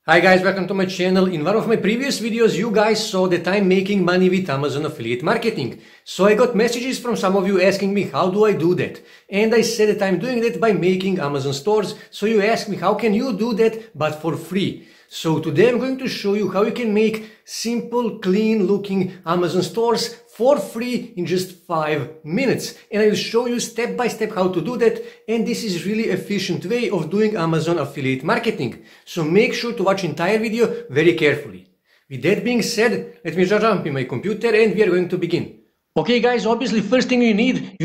Hi guys, welcome to my channel. In one of my previous videos you guys saw that I'm making money with Amazon affiliate marketing. So I got messages from some of you asking me how do I do that? And I said that I'm doing that by making Amazon stores. So you asked me how can you do that but for free? So today I'm going to show you how you can make simple, clean looking Amazon stores for free in just 5 minutes. And I will show you step by step how to do that. And this is really efficient way of doing Amazon affiliate marketing. So make sure to watch entire video very carefully. With that being said, let me jump in my computer and we are going to begin. Okay guys, obviously first thing you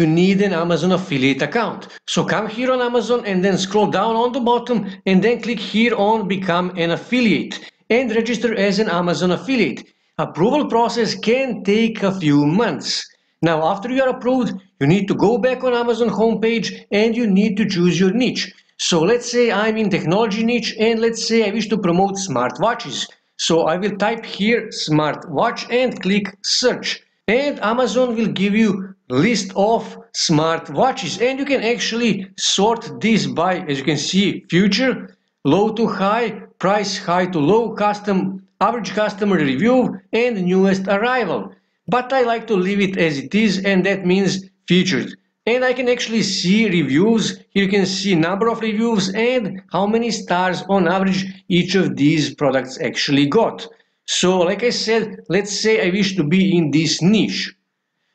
need an Amazon affiliate account. So come here on Amazon and then scroll down on the bottom and then click here on become an affiliate and register as an Amazon affiliate. Approval process can take a few months. Now after you are approved, you need to go back on Amazon homepage and you need to choose your niche. So let's say I'm in technology niche and let's say I wish to promote smartwatches. So I will type here smartwatch and click search. And Amazon will give you list of smartwatches and you can actually sort this by, as you can see, future, low to high, price high to low, custom, average customer review and newest arrival. But I like to leave it as it is and that means featured. And I can actually see reviews. Here you can see number of reviews and how many stars on average each of these products actually got. So like I said, let's say I wish to be in this niche.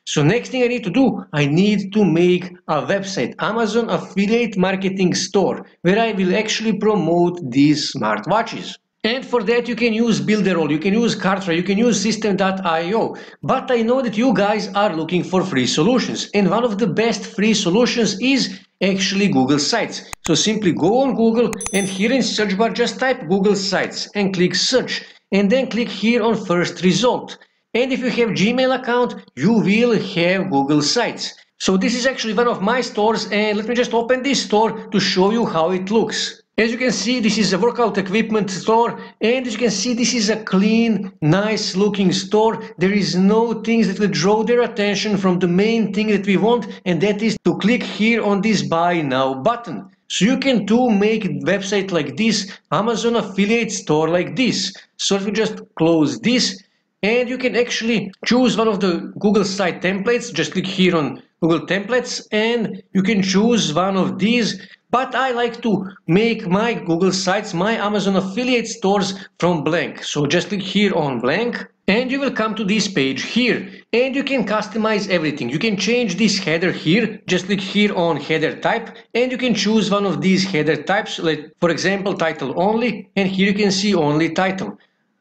So next thing I need to do, I need to make a website, Amazon affiliate marketing store, where I will actually promote these smartwatches. And for that you can use Builderall, you can use Kartra, you can use System.io. But I know that you guys are looking for free solutions. And one of the best free solutions is actually Google Sites. So simply go on Google and here in search bar just type Google Sites and click search. And then click here on first result. And if you have Gmail account, you will have Google Sites. So this is actually one of my stores and let me just open this store to show you how it looks. As you can see, this is a workout equipment store and as you can see, this is a clean, nice looking store. There is no things that will draw their attention from the main thing that we want, and that is to click here on this buy now button. So you can too make a website like this, Amazon affiliate store like this. So let me just close this and you can actually choose one of the Google site templates. Just click here on Google templates and you can choose one of these. But I like to make my Google sites, my Amazon affiliate stores from blank. So just click here on blank and you will come to this page here and you can customize everything. You can change this header here. Just click here on header type and you can choose one of these header types. Like for example, title only, and here you can see only title.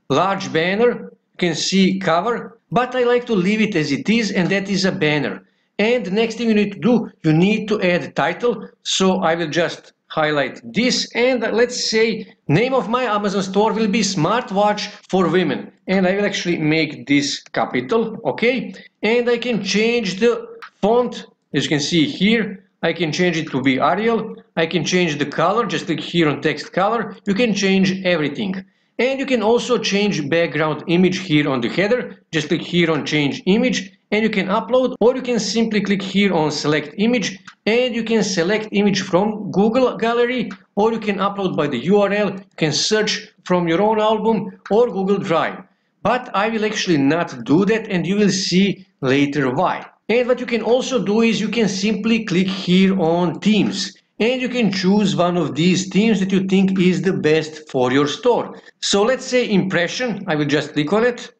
Large banner, you can see cover, but I like to leave it as it is and that is a banner. And the next thing you need to do, you need to add title. So I will just highlight this and let's say name of my Amazon store will be smartwatch for women. And I will actually make this capital, okay? And I can change the font, as you can see here. I can change it to be Arial. I can change the color, just click here on text color. You can change everything. And you can also change background image here on the header. Just click here on change image and you can upload, or you can simply click here on select image and you can select image from Google Gallery, or you can upload by the URL. You can search from your own album or Google Drive. But I will actually not do that and you will see later why. And what you can also do is you can simply click here on themes. And you can choose one of these themes that you think is the best for your store. So let's say impression, I will just click on it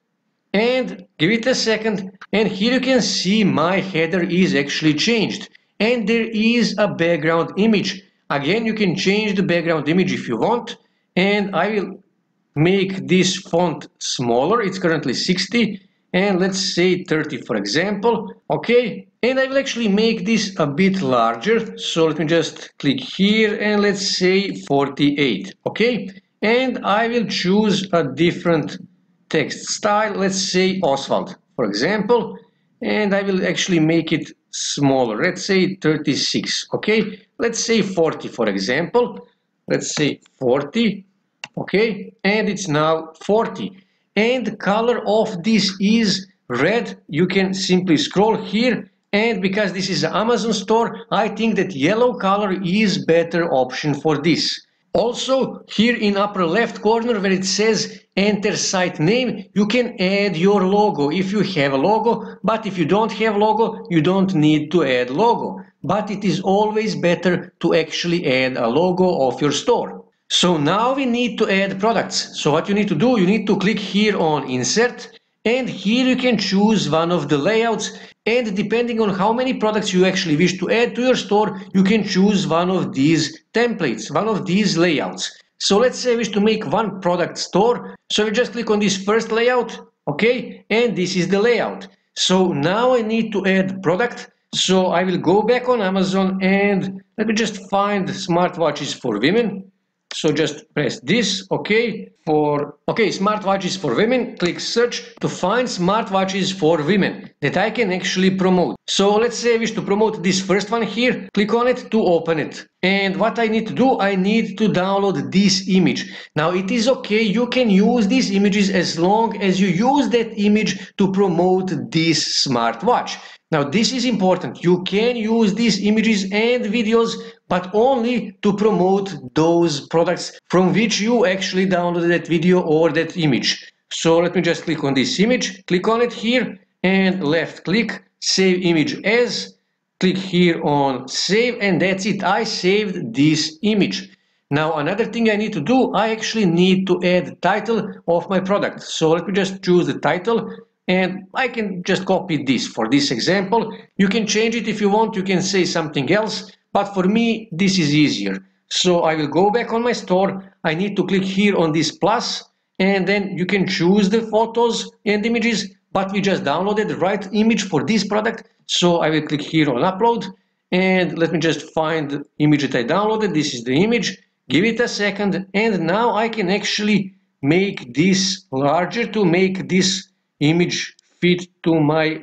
and give it a second. And here you can see my header is actually changed and there is a background image. Again, you can change the background image if you want. And I will make this font smaller. It's currently 60 and let's say 30 for example. Okay. And I will actually make this a bit larger. So let me just click here and let's say 48. Okay. And I will choose a different text style. Let's say Oswald, for example. And I will actually make it smaller. Let's say 36. Okay. Let's say 40, for example. Let's say 40. Okay. And it's now 40. And the color of this is red. You can simply scroll here. And because this is an Amazon store, I think that yellow color is better option for this. Also, here in upper left corner where it says enter site name, you can add your logo if you have a logo, but if you don't have logo, you don't need to add logo. But it is always better to actually add a logo of your store. So now we need to add products. So what you need to do, you need to click here on insert, and here you can choose one of the layouts, and depending on how many products you actually wish to add to your store, you can choose one of these templates, one of these layouts. So let's say I wish to make one product store, so we just click on this first layout, okay, and this is the layout. So now I need to add product, so I will go back on Amazon and let me just find smartwatches for women. So just press this, okay, smartwatches for women, click search to find smartwatches for women that I can actually promote. So let's say I wish to promote this first one here, click on it to open it. And what I need to do, I need to download this image. Now it is okay, you can use these images as long as you use that image to promote this smartwatch. Now this is important, you can use these images and videos, but only to promote those products from which you actually downloaded that video or that image. So let me just click on this image, click on it here and left click, save image as, click here on save, and that's it, I saved this image. Now another thing I need to do, I actually need to add the title of my product. So let me just choose the title. And I can just copy this for this example. You can change it if you want, you can say something else, but for me this is easier. So I will go back on my store, I need to click here on this plus, and then you can choose the photos and images, but we just downloaded the right image for this product. So I will click here on upload, and let me just find the image that I downloaded. This is the image, give it a second, and now I can actually make this larger to make this image fit to my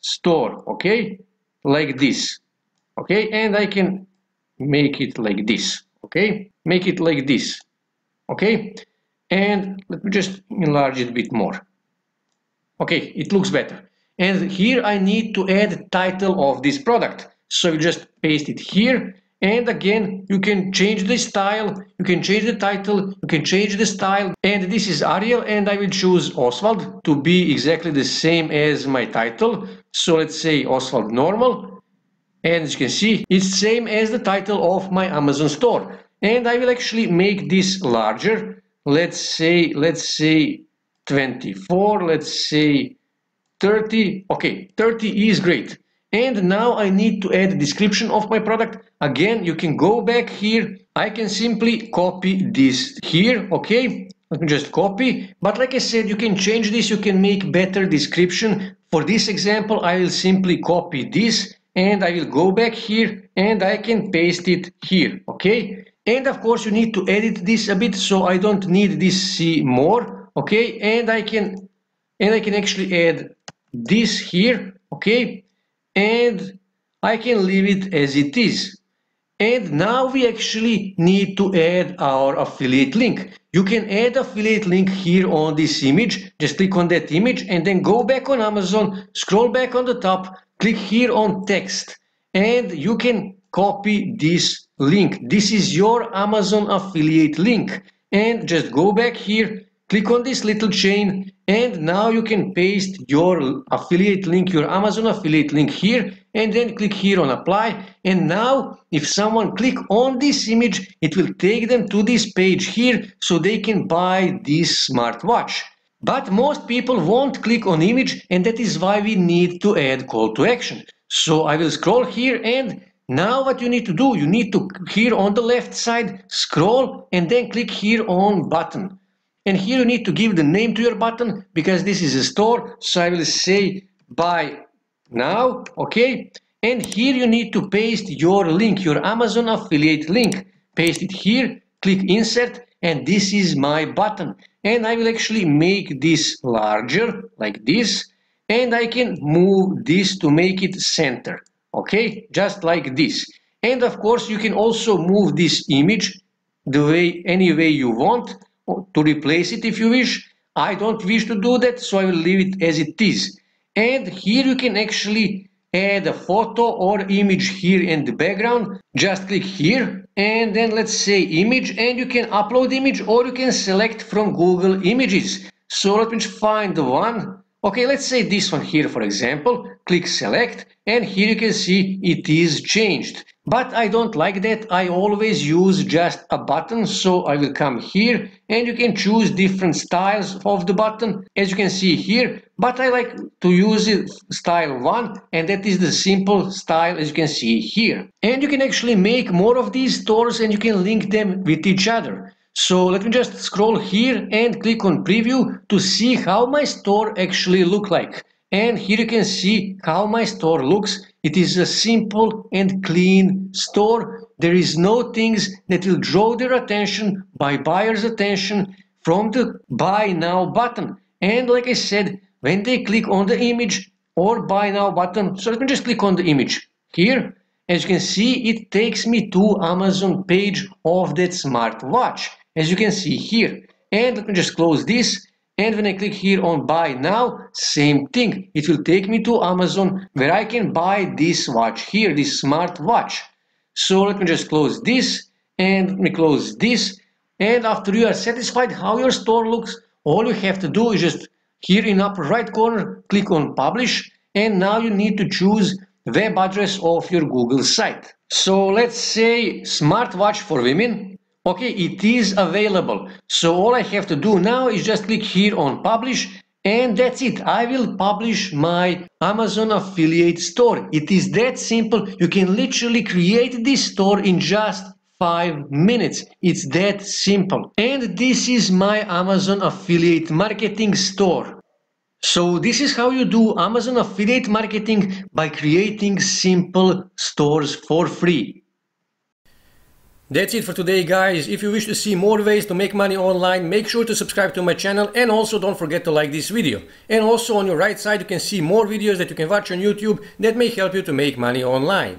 store, okay, like this, okay, and I can make it like this, okay, make it like this, okay, and let me just enlarge it a bit more, okay, it looks better. And here I need to add the title of this product, so you just paste it here. And again, you can change the style, you can change the title, you can change the style. And this is Arial, and I will choose Oswald to be exactly the same as my title. So let's say Oswald normal. And as you can see, it's the same as the title of my Amazon store. And I will actually make this larger. Let's say 24, let's say 30. Okay, 30 is great. And now I need to add a description of my product. Again, you can go back here. I can simply copy this here, okay? Let me just copy. But like I said, you can change this, you can make better description. For this example, I will simply copy this and I will go back here and I can paste it here, okay? And of course, you need to edit this a bit, so I don't need this see more, okay? And I can actually add this here, okay? And I can leave it as it is. And now we actually need to add our affiliate link. You can add affiliate link here on this image. Just click on that image and then go back on Amazon, scroll back on the top, click here on text, and you can copy this link. This is your Amazon affiliate link. And just go back here, click on this little chain, and now you can paste your affiliate link, your Amazon affiliate link here, and then click here on apply. And now if someone click on this image, it will take them to this page here so they can buy this smartwatch. But most people won't click on image, and that is why we need to add call to action. So I will scroll here, and now what you need to do, you need to here on the left side scroll and then click here on button. And here you need to give the name to your button because this is a store. So I will say buy now, okay? And here you need to paste your link, your Amazon affiliate link. Paste it here, click insert, and this is my button. And I will actually make this larger like this, and I can move this to make it center, okay? Just like this. And of course you can also move this image any way you want, to replace it if you wish. I don't wish to do that, so I will leave it as it is. And here you can actually add a photo or image here in the background. Just click here and then let's say image, and you can upload image or you can select from Google Images. So let me find the one. Okay, let's say this one here, for example. Click select, and here you can see it is changed. But I don't like that. I always use just a button, so I will come here and you can choose different styles of the button, as you can see here. But I like to use it style 1, and that is the simple style, as you can see here. And you can actually make more of these stores and you can link them with each other. So let me just scroll here and click on preview to see how my store actually look like. And here you can see how my store looks. It is a simple and clean store. There is no things that will draw their attention by buyers' attention from the buy now button. And like I said, when they click on the image or buy now button, so let me just click on the image here. As you can see, it takes me to Amazon page of that smartwatch, as you can see here. And let me just close this. And when I click here on buy now, same thing. It will take me to Amazon where I can buy this watch here, this smartwatch. So let me just close this and let me close this. And after you are satisfied how your store looks, all you have to do is just here in upper right corner, click on publish. And now you need to choose web address of your Google site. So let's say smartwatch for women. Okay, it is available. So all I have to do now is just click here on publish, and that's it. I will publish my Amazon affiliate store. It is that simple. You can literally create this store in just 5 minutes. It's that simple. And this is my Amazon affiliate marketing store. So this is how you do Amazon affiliate marketing by creating simple stores for free. That's it for today, guys. If you wish to see more ways to make money online, make sure to subscribe to my channel, and also don't forget to like this video. And also on your right side you can see more videos that you can watch on YouTube that may help you to make money online.